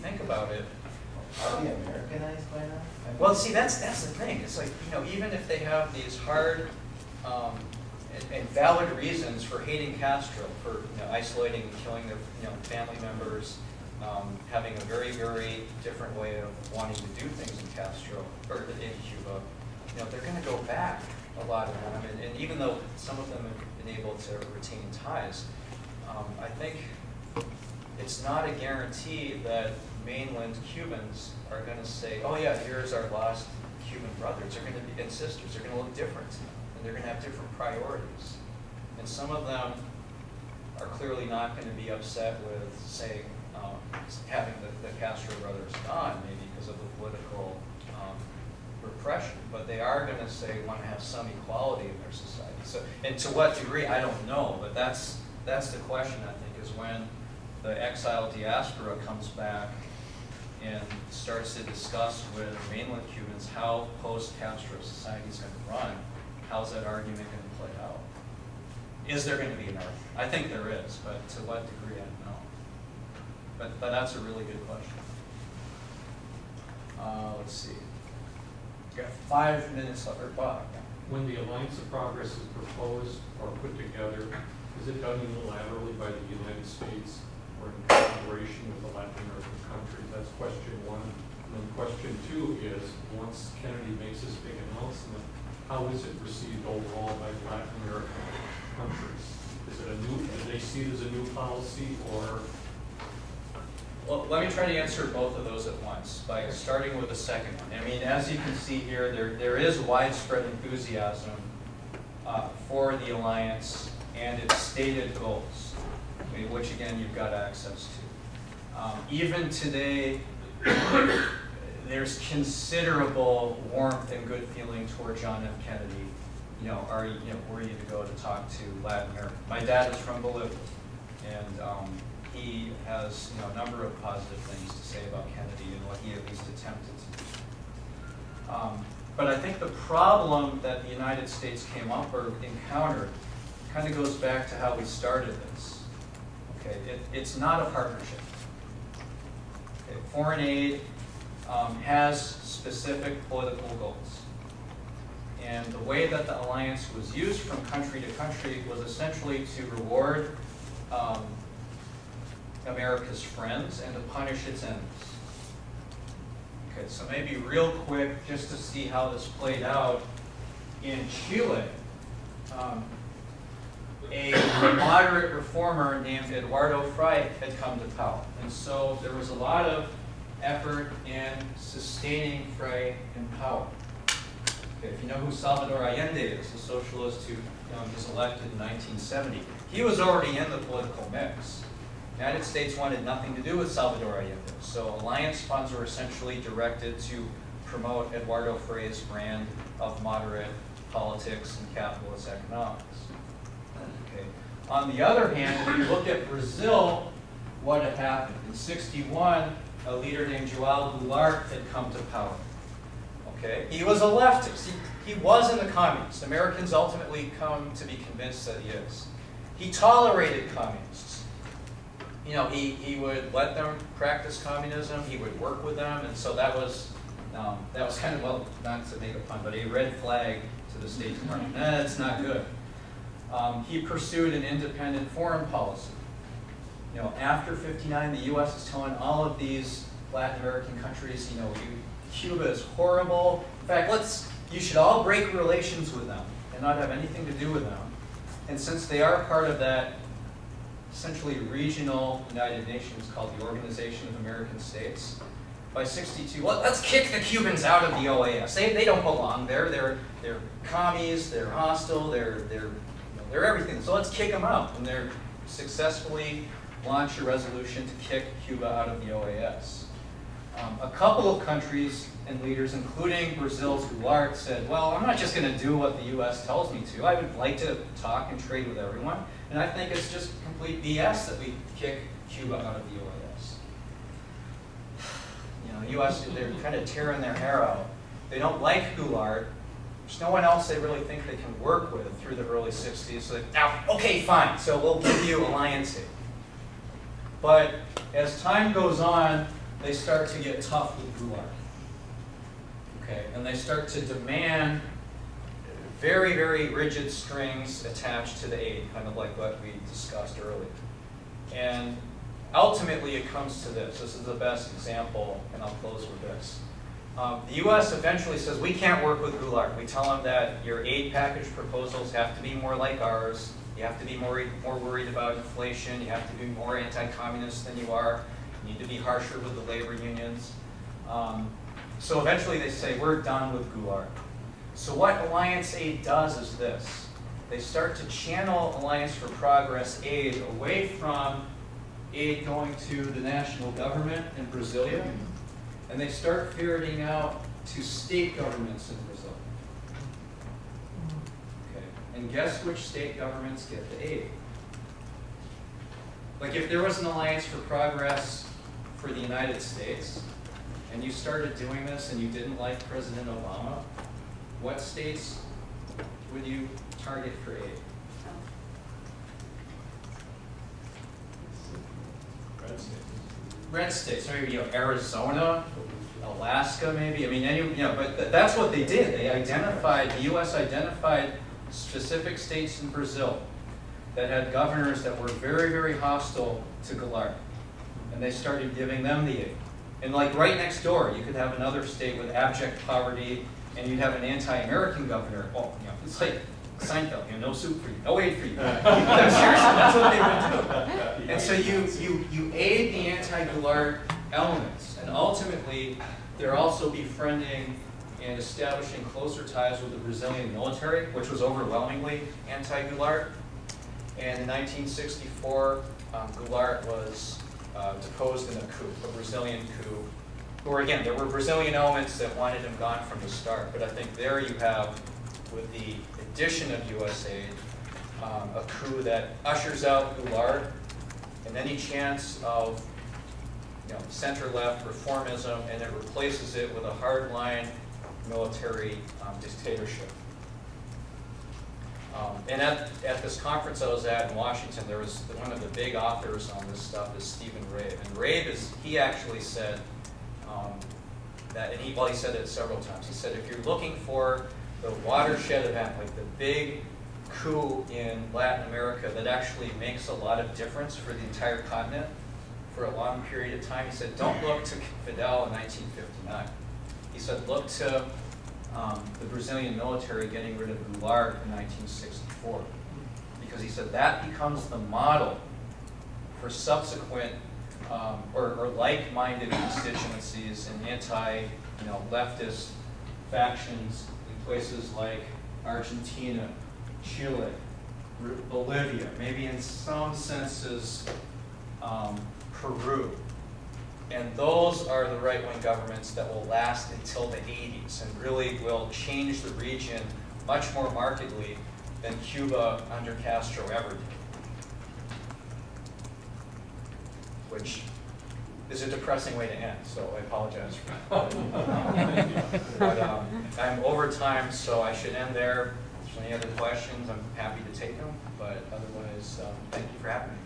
think about it, are we Americanized by now? well, see, that's the thing. It's like, you know, even if they have these hard and valid reasons for hating Castro, for, you know, isolating and killing their, you know, family members, having a very, very different way of wanting to do things in Castro, or in Cuba, you know, they're going to go back, a lot of them. And even though some of them have been able to retain ties, I think it's not a guarantee that mainland Cubans are going to say, oh yeah, here's our lost Cuban brothers, they're going to be, and sisters, they're going to look different, and they're going to have different priorities. And some of them are clearly not going to be upset with, say, having the Castro brothers gone, maybe because of the political repression, but they are going to say want to have some equality in their society. So, and to what degree, I don't know, but that's the question, I think, is when the exile diaspora comes back and starts to discuss with mainland Cubans how post-Castro society is going to run, how's that argument going to play out? Is there going to be an argument? I think there is, but to what degree, I don't know. But that's a really good question. Let's see. We've got 5 minutes left. Bob. When the Alliance of Progress is proposed or put together, is it done unilaterally by the United States or in collaboration with the Latin American countries? That's question one. And then question two is, once Kennedy makes this big announcement, how is it received overall by Latin American countries? Is it a new, do they see it as a new policy, or? Well, let me try to answer both of those at once by starting with the second one. I mean, as you can see here, there is widespread enthusiasm for the alliance and its stated goals, which again you've got access to. Even today, there's considerable warmth and good feeling toward John F. Kennedy. You know, were you to go to talk to Latin America? My dad is from Bolivia, and he has, you know, a number of positive things to say about Kennedy and what he at least attempted to do. But I think the problem that the United States came up or encountered kind of goes back to how we started this. Okay, it's not a partnership. Okay, foreign aid has specific political goals. And the way that the alliance was used from country to country was essentially to reward America's friends and to punish its enemies. Okay, so maybe real quick, just to see how this played out, in Chile, a moderate reformer named Eduardo Frei had come to power. And so there was a lot of effort in sustaining Frei in power. Okay, if you know who Salvador Allende is, the socialist who was elected in 1970, he was already in the political mix. The United States wanted nothing to do with Salvador Allende, so alliance funds were essentially directed to promote Eduardo Frei's brand of moderate politics and capitalist economics. Okay. On the other hand, if you look at Brazil, what had happened? In '61, a leader named João Goulart had come to power. Okay. He was a leftist. He wasn't a communist. Americans ultimately come to be convinced that he is. He tolerated communists. You know, he would let them practice communism, he would work with them, and so that was kind of, well, not to make a pun, but a red flag to the State Department. That's not good. He pursued an independent foreign policy. You know, after '59, the U.S. is telling all of these Latin American countries, you know, Cuba is horrible. In fact, you should all break relations with them and not have anything to do with them. And since they are part of that essentially regional United Nations called the Organization of American States, by '62, well, let's kick the Cubans out of the OAS. They don't belong there. They're commies. They're hostile. They're everything. So let's kick them out. And they're successfully launched a resolution to kick Cuba out of the OAS. A couple of countries and leaders, including Brazil's Goulart, said, well, I'm not just going to do what the U.S. tells me to. I would like to talk and trade with everyone. And I think it's just complete BS that we kick Cuba out of the OAS. You know, the U.S., they're kind of tearing their hair out. They don't like Goulart. There's no one else they really think they can work with through the early '60s. So okay, fine, so we'll give you alliance aid. But as time goes on, they start to get tough with Goulart. Okay, and they start to demand very, very rigid strings attached to the aid, kind of like what we discussed earlier. And ultimately it comes to this. This is the best example, and I'll close with this. The U.S. eventually says, we can't work with Goulart. We tell them that your aid package proposals have to be more like ours. You have to be more worried about inflation. You have to be more anti-communist than you are. You need to be harsher with the labor unions. So eventually they say, we're done with Goulart. So what Alliance Aid does is this. They start to channel Alliance for Progress aid away from aid going to the national government in Brasilia, and they start ferreting out to state governments in Brazil. Okay. And guess which state governments get the aid? Like if there was an Alliance for Progress for the United States, and you started doing this and you didn't like President Obama, what states would you target for aid? Red states. Red states, so maybe Arizona, Alaska, maybe. I mean, but that's what they did. They identified, the U.S. identified specific states in Brazil that had governors that were very, very hostile to Goulart, and they started giving them the aid. And like right next door, you could have another state with abject poverty, and you'd have an anti-American governor. Oh, it's like Seinfeld, no soup for you, no aid for you. No, seriously, that's what they would do. And so you aid the anti-Goulart elements, and ultimately they're also befriending and establishing closer ties with the Brazilian military, which was overwhelmingly anti-Goulart. And in 1964, Goulart was deposed in a coup, a Brazilian coup. Or again, there were Brazilian elements that wanted him gone from the start, but I think there you have, with the addition of U.S. aid, a coup that ushers out Goulart and any chance of center-left reformism, and it replaces it with a hardline military dictatorship. And at this conference I was at in Washington, there was one of the big authors on this stuff is Stephen Rabe. And Rabe he actually said that, and he said it several times. He said, if you're looking for the watershed event, like the big coup in Latin America that actually makes a lot of difference for the entire continent for a long period of time, he said, don't look to Fidel in 1959. He said, look to the Brazilian military getting rid of Goulart in 1964. Because he said that becomes the model for subsequent or like-minded constituencies and anti-leftist factions in places like Argentina, Chile, Bolivia, maybe in some senses Peru. And those are the right-wing governments that will last until the 80s and really will change the region much more markedly than Cuba under Castro ever did. Which is a depressing way to end, so I apologize for that. But I'm over time, so I should end there. If there's any other questions, I'm happy to take them. But otherwise, thank you for having me.